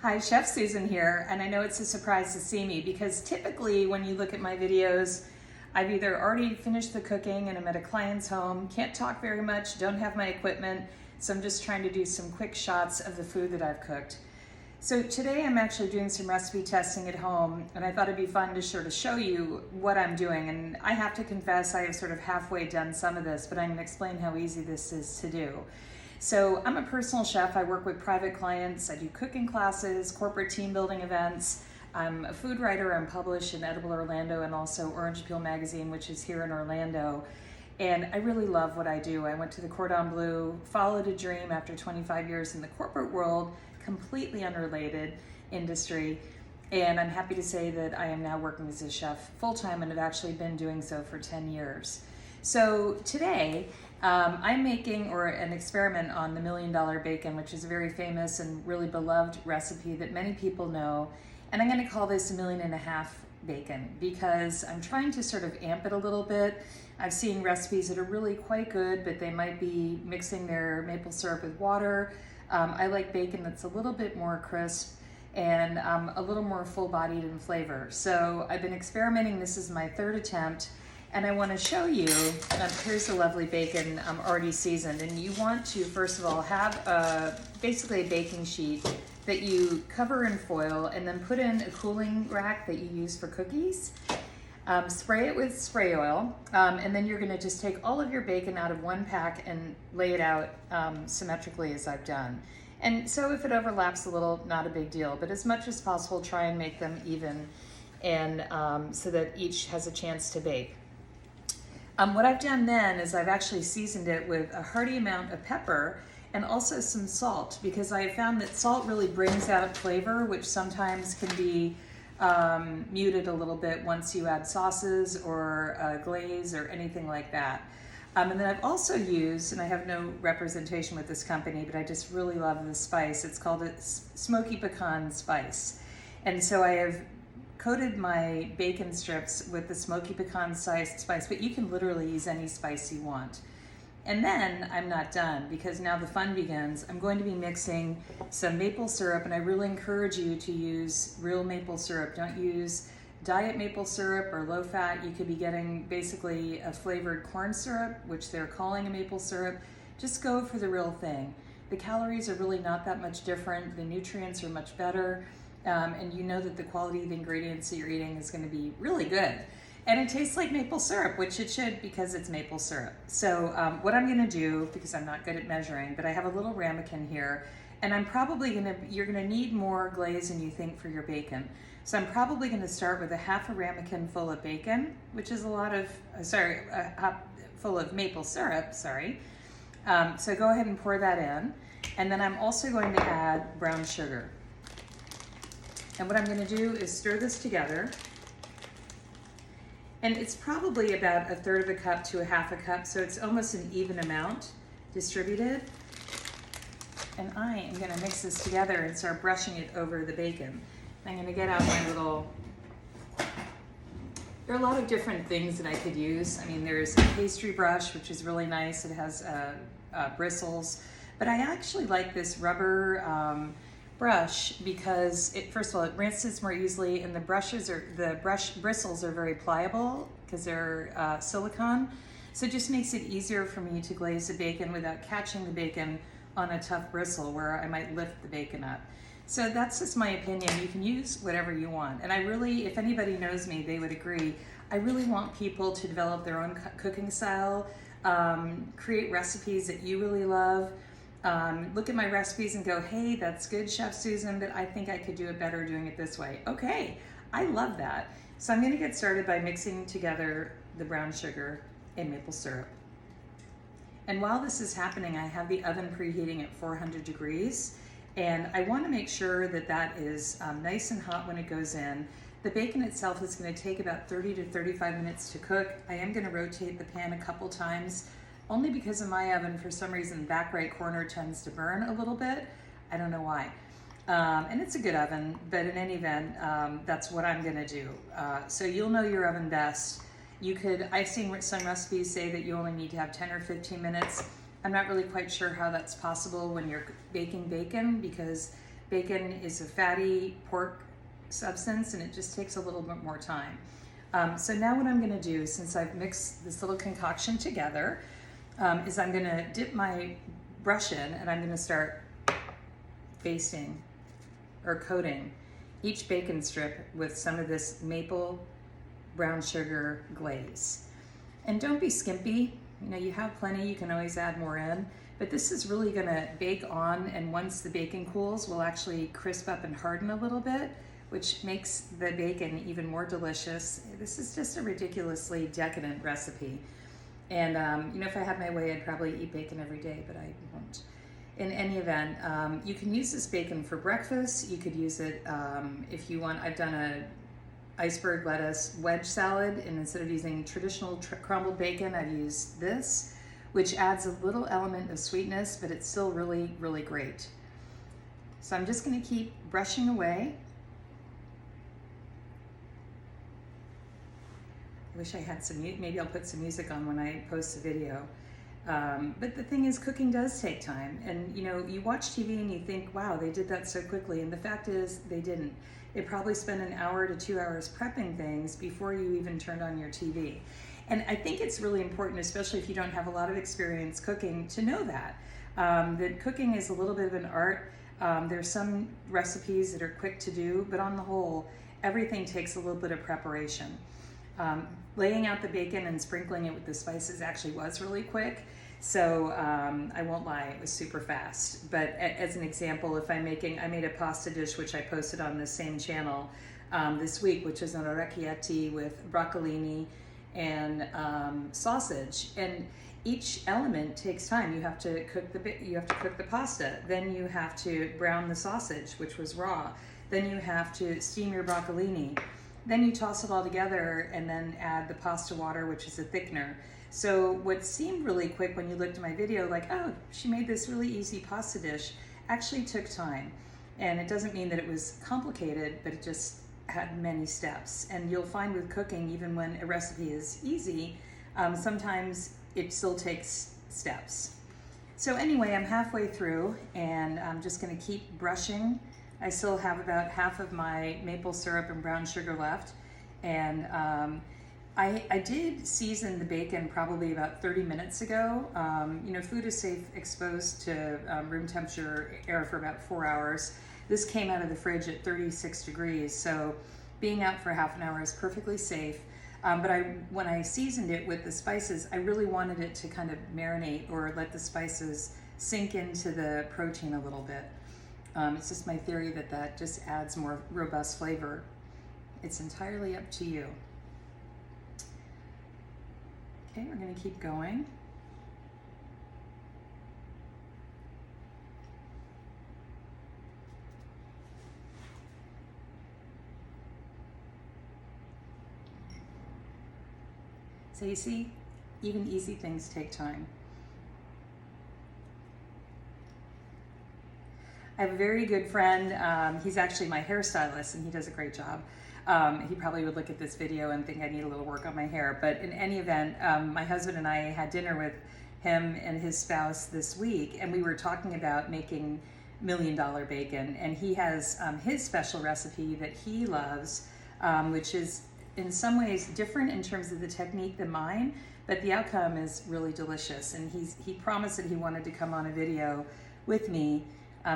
Hi, Chef Susan here, and I know it's a surprise to see me because typically when you look at my videos, I've either already finished the cooking and I'm at a client's home, can't talk very much, don't have my equipment, so I'm just trying to do some quick shots of the food that I've cooked. So today I'm actually doing some recipe testing at home, and I thought it'd be fun to sort of show you what I'm doing. And I have to confess I have sort of halfway done some of this, but I'm going to explain how easy this is to do. So I'm a personal chef. I work with private clients. I do cooking classes, corporate team building events. I'm a food writer. I'm published in Edible Orlando and also Orange Peel magazine, which is here in Orlando. And I really love what I do. I went to the Cordon Bleu, followed a dream after 25 years in the corporate world, completely unrelated industry. And I'm happy to say that I am now working as a chef full-time and have actually been doing so for 10 years. So today, I'm making an experiment on the $1 Million Bacon, which is a very famous and really beloved recipe that many people know. And I'm going to call this $1.5 million bacon because I'm trying to sort of amp it a little bit. I've seen recipes that are really quite good, but they might be mixing their maple syrup with water. I like bacon that's a little bit more crisp and a little more full-bodied in flavor. So I've been experimenting. This is my third attempt. And I want to show you, here's the lovely bacon already seasoned. And you want to, first of all, have basically a baking sheet that you cover in foil and then put in a cooling rack that you use for cookies. Spray it with spray oil, and then you're going to just take all of your bacon out of one pack and lay it out symmetrically as I've done. And so if it overlaps a little, not a big deal, but as much as possible, try and make them even and so that each has a chance to bake. What I've done then is I've actually seasoned it with a hearty amount of pepper and also some salt, because I have found that salt really brings out flavor, which sometimes can be muted a little bit once you add sauces or glaze or anything like that. And then I've also used, and I have no representation with this company, but I just really love the spice. It's called a smoky pecan spice. And so I have coated my bacon strips with the smoky pecan spice, but you can literally use any spice you want. And then I'm not done, because now the fun begins. I'm going to be mixing some maple syrup, and I really encourage you to use real maple syrup. Don't use diet maple syrup or low fat. You could be getting basically a flavored corn syrup, which they're calling a maple syrup. Just go for the real thing. The calories are really not that much different. The nutrients are much better. And you know that the quality of the ingredients that you're eating is going to be really good. And it tastes like maple syrup, which it should, because it's maple syrup. So what I'm going to do, because I'm not good at measuring, but I have a little ramekin here, and I'm probably you're going to need more glaze than you think for your bacon. So I'm probably going to start with a half a ramekin full of bacon, which is full of maple syrup, sorry. So go ahead and pour that in. And then I'm also going to add brown sugar. And what I'm going to do is stir this together. And it's probably about 1/3 of a cup to a half a cup, so it's almost an even amount distributed. And I am going to mix this together and start brushing it over the bacon. I'm going to get out my little... There are a lot of different things that I could use. I mean, there's a pastry brush, which is really nice. It has bristles. But I actually like this rubber brush because first of all, it rinses more easily, and the bristles are very pliable because they're silicone. So it just makes it easier for me to glaze the bacon without catching the bacon on a tough bristle where I might lift the bacon up. So that's just my opinion. You can use whatever you want. And I really, if anybody knows me, they would agree. I really want people to develop their own cooking style, create recipes that you really love. Look at my recipes and go, hey, that's good, Chef Susan, but I think I could do it better doing it this way. Okay, I love that. So I'm going to get started by mixing together the brown sugar and maple syrup. And while this is happening, I have the oven preheating at 400 degrees. And I want to make sure that that is nice and hot when it goes in. The bacon itself is going to take about 30 to 35 minutes to cook. I am going to rotate the pan a couple times, only because in my oven, for some reason, the back right corner tends to burn a little bit. I don't know why. And it's a good oven, but in any event, that's what I'm gonna do. So you'll know your oven best. I've seen some recipes say that you only need to have 10 or 15 minutes. I'm not really quite sure how that's possible when you're baking bacon, because Bacon is a fatty pork substance, and it just takes a little bit more time. So now what I'm gonna do, since I've mixed this little concoction together, is I'm gonna dip my brush in, and I'm gonna start basting or coating each bacon strip with some of this maple brown sugar glaze. And don't be skimpy. You know, you have plenty, you can always add more in, but this is really gonna bake on, and once the bacon cools, will actually crisp up and harden a little bit, which makes the bacon even more delicious. This is just a ridiculously decadent recipe. And you know, if I had my way, I'd probably eat bacon every day, but I won't. In any event, you can use this bacon for breakfast. You could use it if you want. I've done a iceberg lettuce wedge salad, and instead of using traditional crumbled bacon, I've used this, which adds a little element of sweetness, but it's still really, really great. So I'm just gonna keep brushing away. I wish I had some, maybe I'll put some music on when I post the video. But the thing is, cooking does take time. And you know, you watch TV and you think, wow, they did that so quickly. And the fact is, they didn't. They probably spent an hour to 2 hours prepping things before you even turned on your TV. And I think it's really important, especially if you don't have a lot of experience cooking, to know that. That cooking is a little bit of an art. There's some recipes that are quick to do, but on the whole, everything takes a little bit of preparation. Laying out the bacon and sprinkling it with the spices actually was really quick. So I won't lie, it was super fast. But as an example, if I made a pasta dish, which I posted on the same channel this week, which is an orecchietti with broccolini and sausage. And each element takes time. You have to cook the pasta. Then you have to brown the sausage, which was raw. Then you have to steam your broccolini. Then you toss it all together and then add the pasta water, which is a thickener. So what seemed really quick when you looked at my video, like, oh, she made this really easy pasta dish, actually took time. And it doesn't mean that it was complicated, but it just had many steps. And you'll find with cooking, even when a recipe is easy, sometimes it still takes steps. So anyway, I'm halfway through, and I'm just gonna keep brushing. I still have about half of my maple syrup and brown sugar left. And I did season the bacon probably about 30 minutes ago. You know, food is safe exposed to room temperature air for about 4 hours. This came out of the fridge at 36 degrees, so being out for half an hour is perfectly safe. But when I seasoned it with the spices, I really wanted it to kind of marinate or let the spices sink into the protein a little bit. It's just my theory that just adds more robust flavor. It's entirely up to you. Okay, we're gonna keep going. So you see, even easy things take time. I have a very good friend. He's actually my hairstylist, and he does a great job. He probably would look at this video and think I need a little work on my hair. But in any event, my husband and I had dinner with him and his spouse this week, and we were talking about making $1 million bacon. And he has his special recipe that he loves, which is in some ways different in terms of the technique than mine, but the outcome is really delicious. And he promised that he wanted to come on a video with me.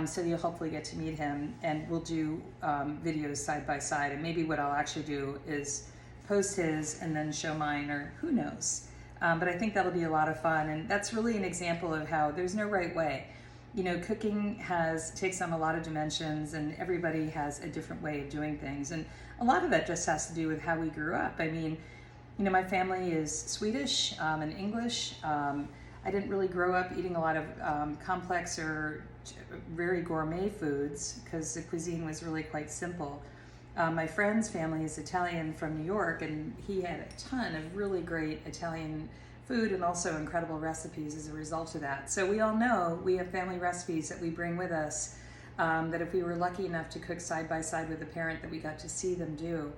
So you'll hopefully get to meet him, and we'll do videos side by side. And maybe what I'll actually do is post his and then show mine, or who knows. But I think that'll be a lot of fun. And that's really an example of how there's no right way. You know, cooking takes on a lot of dimensions, and everybody has a different way of doing things. And a lot of that just has to do with how we grew up. I mean, you know, my family is Swedish and English. I didn't really grow up eating a lot of complex or very gourmet foods because the cuisine was really quite simple. My friend's family is Italian from New York, and he had a ton of really great Italian food and also incredible recipes as a result of that. So we all know we have family recipes that we bring with us that if we were lucky enough to cook side by side with a parent, that we got to see them do.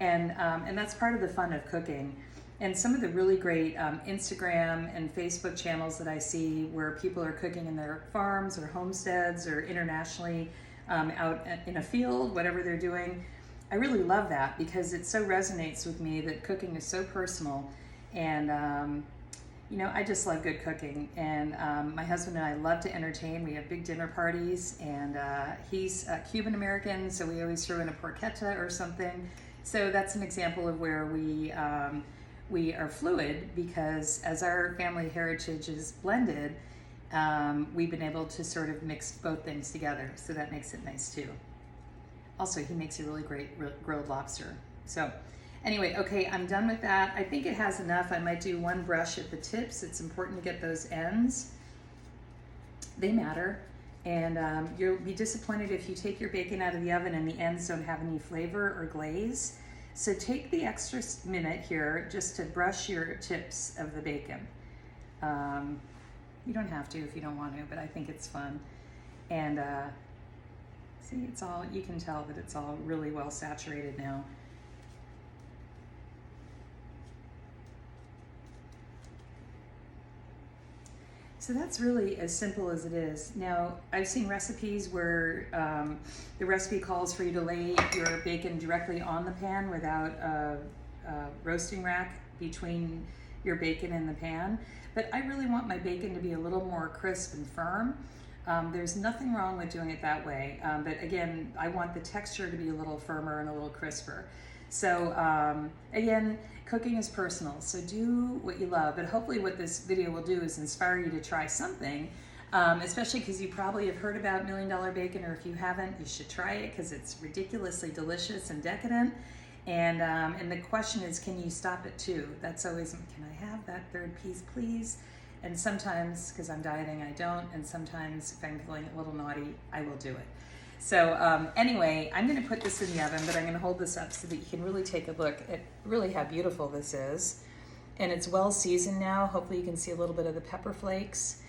And that's part of the fun of cooking. And some of the really great Instagram and Facebook channels that I see where people are cooking in their farms or homesteads or internationally, out in a field, whatever they're doing. I really love that because it so resonates with me that cooking is so personal. And you know, I just love good cooking. And my husband and I love to entertain. We have big dinner parties, and he's Cuban American, so we always throw in a porchetta or something. So that's an example of where we are fluid, because as our family heritage is blended, we've been able to sort of mix both things together. So that makes it nice too. Also, he makes a really great grilled lobster. So anyway, okay, I'm done with that. I think it has enough. I might do one brush at the tips. It's important to get those ends. They matter. And you'll be disappointed if you take your bacon out of the oven and the ends don't have any flavor or glaze. So take the extra minute here just to brush your tips of the bacon. You don't have to if you don't want to, but I think it's fun. And see, it's all, you can tell that it's all really well saturated now. So that's really as simple as it is. Now, I've seen recipes where the recipe calls for you to lay your bacon directly on the pan without a roasting rack between your bacon and the pan. But I really want my bacon to be a little more crisp and firm. There's nothing wrong with doing it that way. But again, I want the texture to be a little firmer and a little crisper. So again, cooking is personal, so do what you love. But hopefully what this video will do is inspire you to try something, especially because you probably have heard about $1 Million Bacon, or if you haven't, you should try it because it's ridiculously delicious and decadent. And the question is, can you stop at 2? That's always, can I have that third piece, please? And sometimes, because I'm dieting, I don't. And sometimes, if I'm feeling a little naughty, I will do it. So anyway, I'm going to put this in the oven, but I'm going to hold this up so that you can really take a look at really how beautiful this is. And it's well seasoned now. Hopefully you can see a little bit of the pepper flakes.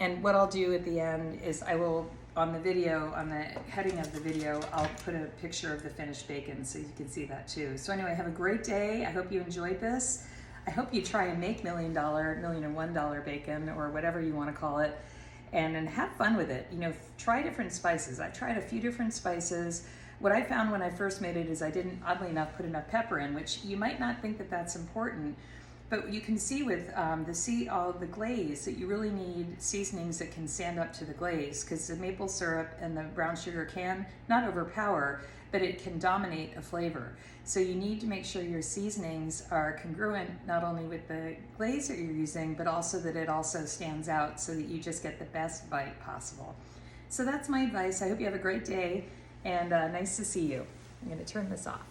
And what I'll do at the end is I will, on the video, on the heading of the video, I'll put a picture of the finished bacon so you can see that too. So anyway, have a great day. I hope you enjoyed this. I hope you try and make $1 million bacon, or whatever you want to call it, and have fun with it. You know, try different spices. I tried a few different spices. What I found when I first made it is I didn't, oddly enough, put enough pepper in, which you might not think that that's important, but you can see with all the glaze that you really need seasonings that can stand up to the glaze, because the maple syrup and the brown sugar can not overpower, but it can dominate a flavor. So you need to make sure your seasonings are congruent not only with the glaze that you're using, but also that it also stands out so that you just get the best bite possible. So that's my advice. I hope you have a great day, and nice to see you. I'm going to turn this off.